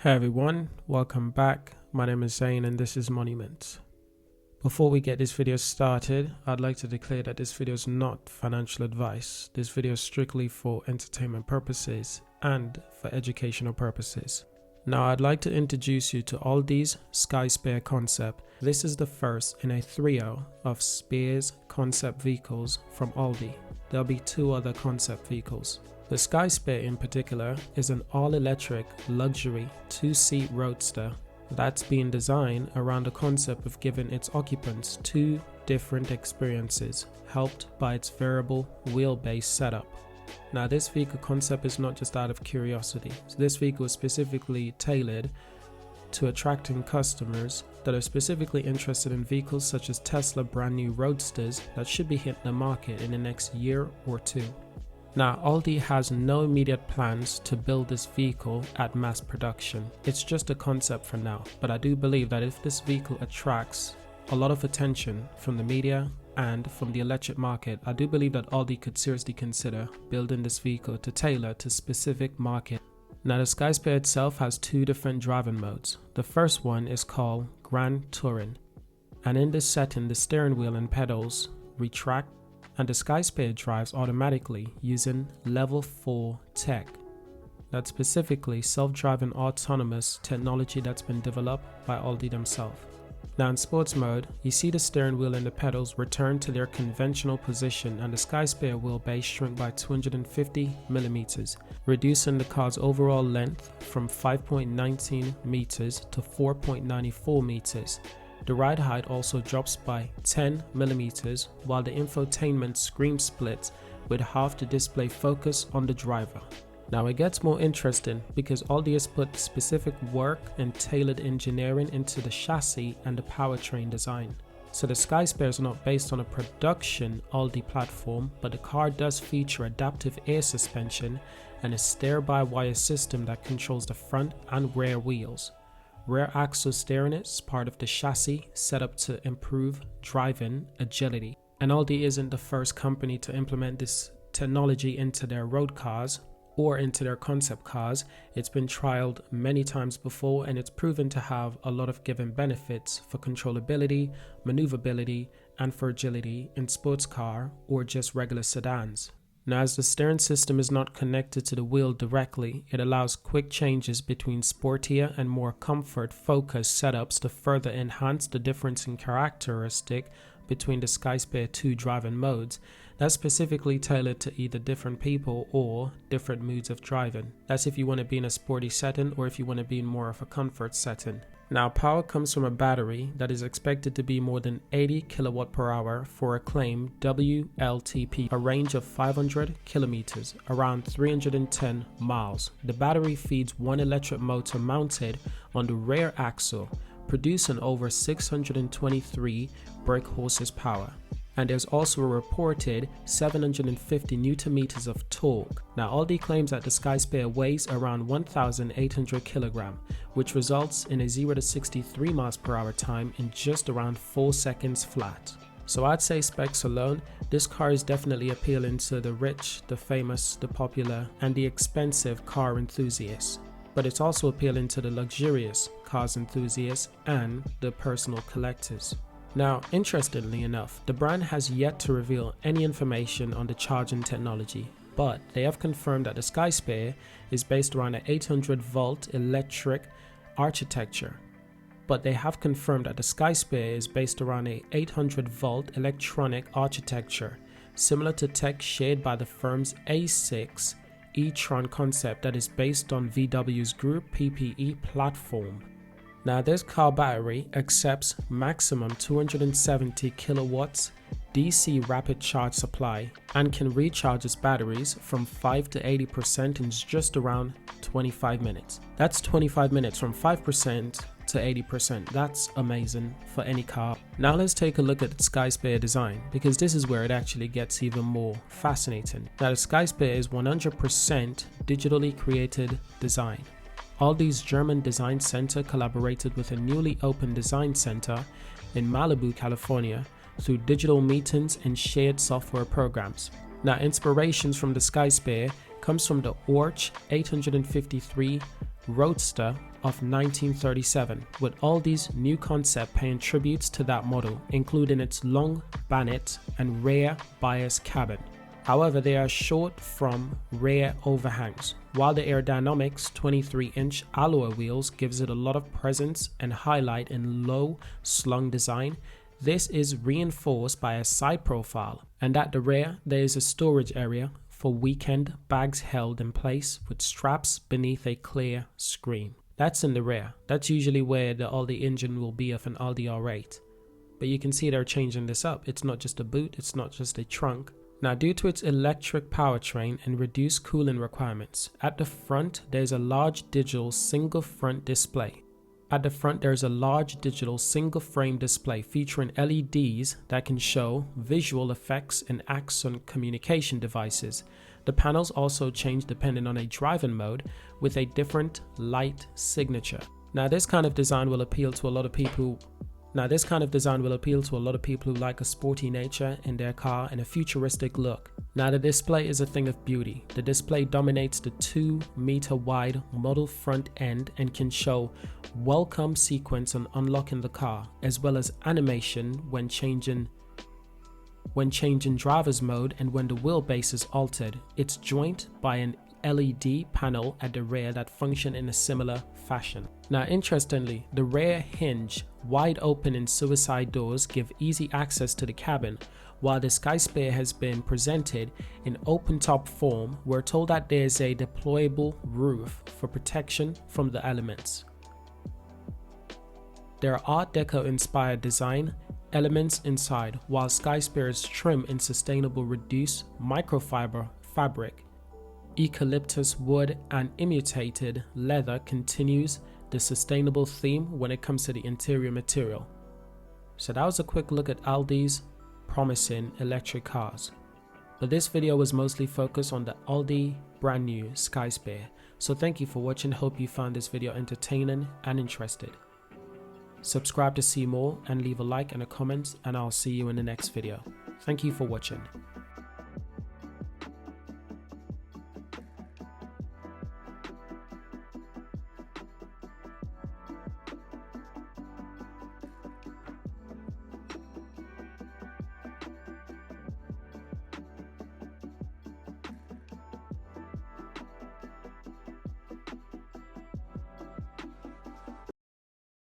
Hey everyone, welcome back. My name is Zane and this is Monument. Before we get this video started, I'd like to declare that this video is not financial advice. This video is strictly for entertainment purposes and for educational purposes. Now I'd like to introduce you to Audi's Skysphere concept. This is the first in a trio of Spheres concept vehicles from Audi. There'll be two other concept vehicles. The Skysphere in particular is an all-electric luxury two-seat roadster that's being designed around the concept of giving its occupants two different experiences, helped by its variable wheelbase setup. Now this vehicle concept is not just out of curiosity. So this vehicle is specifically tailored to attracting customers that are specifically interested in vehicles such as Tesla brand new roadsters that should be hitting the market in the next year or two. Now, Audi has no immediate plans to build this vehicle at mass production. It's just a concept for now, but I do believe that if this vehicle attracts a lot of attention from the media and from the electric market, I do believe that Audi could seriously consider building this vehicle to tailor to specific market. Now, the Skysphere itself has two different driving modes. The first one is called Grand Touring, and in this setting, the steering wheel and pedals retract and the Skysphere drives automatically using level 4 tech. That's specifically self-driving autonomous technology that's been developed by Audi themselves. Now in sports mode, you see the steering wheel and the pedals return to their conventional position and the Skysphere wheelbase shrink by 250mm, reducing the car's overall length from 5.19 meters to 4.94 meters. The ride height also drops by 10mm, while the infotainment screen splits with half the display focus on the driver. Now it gets more interesting because Audi has put specific work and tailored engineering into the chassis and the powertrain design. So the Skysphere is not based on a production Audi platform, but the car does feature adaptive air suspension and a steer-by-wire system that controls the front and rear wheels. Rear axle steering is part of the chassis set up to improve driving agility. And Audi isn't the first company to implement this technology into their road cars or into their concept cars. It's been trialed many times before and it's proven to have a lot of given benefits for controllability, maneuverability, and for agility in sports car or just regular sedans. Now, as the steering system is not connected to the wheel directly, it allows quick changes between sportier and more comfort-focused setups to further enhance the difference in characteristic between the Skysphere 2 driving modes that's specifically tailored to either different people or different moods of driving. That's if you want to be in a sporty setting or if you want to be in more of a comfort setting. Now, power comes from a battery that is expected to be more than 80 kilowatt per hour for a claimed WLTP, a range of 500 kilometers, around 310 miles. The battery feeds one electric motor mounted on the rear axle, producing over 623 brake horses power. And there's also a reported 750 Newton meters of torque. Now Audi claims that the Skysphere weighs around 1,800 kilograms, which results in a 0 to 63 miles per hour time in just around 4 seconds flat. So I'd say specs alone, this car is definitely appealing to the rich, the famous, the popular, and the expensive car enthusiasts. But it's also appealing to the luxurious cars enthusiasts and the personal collectors. Now, interestingly enough, the brand has yet to reveal any information on the charging technology, but they have confirmed that the Skysphere is based around an 800-volt electric architecture. But they have confirmed that the Skysphere is based around an 800-volt electronic architecture, similar to tech shared by the firm's A6 e-tron concept that is based on VW's Group PPE platform. Now this car battery accepts maximum 270 kilowatts DC rapid charge supply and can recharge its batteries from 5 to 80% in just around 25 minutes. That's 25 minutes from 5% to 80%. That's amazing for any car. Now let's take a look at the Skysphere design because this is where it actually gets even more fascinating. Now the Skysphere is 100% digitally created design. Audi's German design center collaborated with a newly opened design center in Malibu, California through digital meetings and shared software programs. Now, inspirations from the Skysphere comes from the Porsche 853 Roadster of 1937, with Audi's new concept paying tributes to that model, including its long bonnet and rear bias cabin. However, they are short from rear overhangs, while the aerodynamics 23-inch alloy wheels gives it a lot of presence and highlight in low slung design. This is reinforced by a side profile, and at the rear there is a storage area for weekend bags held in place with straps beneath a clear screen. That's in the rear. That's usually where the Audi engine will be of an Audi R8. But you can see they're changing this up. It's not just a boot, it's not just a trunk. Now, due to its electric powertrain and reduced cooling requirements, at the front there's a large digital single front display. At the front there's a large digital single frame display featuring LEDs that can show visual effects and acts on communication devices. The panels also change depending on a driving mode with a different light signature. Now this kind of design will appeal to a lot of people who like a sporty nature in their car and a futuristic look. Now the display is a thing of beauty. The display dominates the 2-meter wide model front end and can show welcome sequence on unlocking the car, as well as animation when changing driver's mode and when the wheelbase is altered. It's joined by an LED panel at the rear that function in a similar fashion. Now interestingly, the rear hinge, wide open and suicide doors give easy access to the cabin. While the Skysphere has been presented in open top form, we're told that there's a deployable roof for protection from the elements. There are Art Deco inspired design elements inside, while Skysphere is trimmed in sustainable reduced microfiber fabric. Eucalyptus wood and imitated leather continues the sustainable theme when it comes to the interior material. So that was a quick look at Audi's promising electric cars. But this video was mostly focused on the Audi brand new Skysphere. So thank you for watching. Hope you found this video entertaining and interested. Subscribe to see more and leave a like and a comment, and I'll see you in the next video. Thank you for watching.